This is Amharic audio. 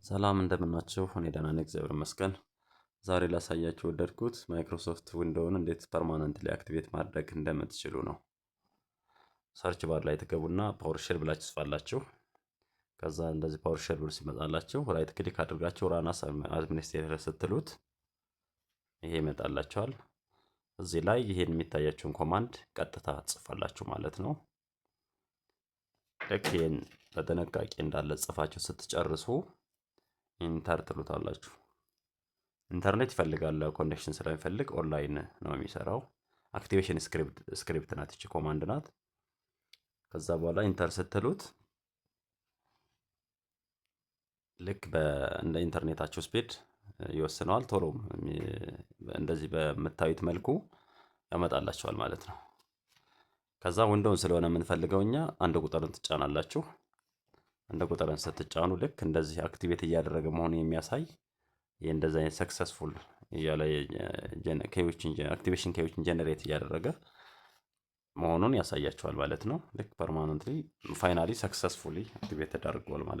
ሰላም እንደምናችሁ እኔ ደህና ነኝ እግዚአብሔር ይመስገን። ዛሬ ላሳያችሁ ወደድኩት ማይክሮሶፍት ዊንዶውን እንዴት ፐርማነንትሊ አክቲቬት ማድረግ እንደምትችሉ ነው። ሰርች ባር ላይ ትገቡና ፓወርሼል ብላችሁ ትጽፋላችሁ። ከዛ እንደዚህ ፓወርሼል ብሎ ሲመጣላችሁ ራይት ክሊክ አድርጋችሁ ራን አስ አድሚኒስትሬተር ስትሉት ይሄ ይመጣላችኋል። እዚህ ላይ ይሄን የሚታያችሁን ኮማንድ ቀጥታ ትጽፋላችሁ ማለት ነው። ልክ ይሄን በጥንቃቄ እንዳለ ጽፋችሁ ስትጨርሱ ኢንተር ትሉታላችሁ። ኢንተርኔት ይፈልጋል ኮኔክሽን ስለሚፈልግ ኦንላይን ነው የሚሰራው። አክቲቬሽን ስክሪፕት ናት እቺ ኮማንድ ናት። ከዛ በኋላ ኢንተር ስትሉት ልክ እንደ ኢንተርኔታችሁ ስፒድ ይወስነዋል። ቶሎም እንደዚህ በምታዩት መልኩ ያመጣላችኋል ማለት ነው። ከዛ ዊንዶውን ስለሆነ የምንፈልገው እኛ አንድ ቁጥርን ትጫናላችሁ። አንድ ቁጥርን ስትጫኑ ልክ እንደዚህ አክቲቬት እያደረገ መሆኑን የሚያሳይ ይሄ እንደዚህ አይነት ሰክሰስፉል እያለ አክቲቬሽን ኬዎችን ጀነሬት እያደረገ መሆኑን ያሳያችኋል ማለት ነው። ልክ ፐርማነንትሊ ፋይናሊ ሰክሰስፉሊ አክቲቬት ተደርጓል ማለት ነው።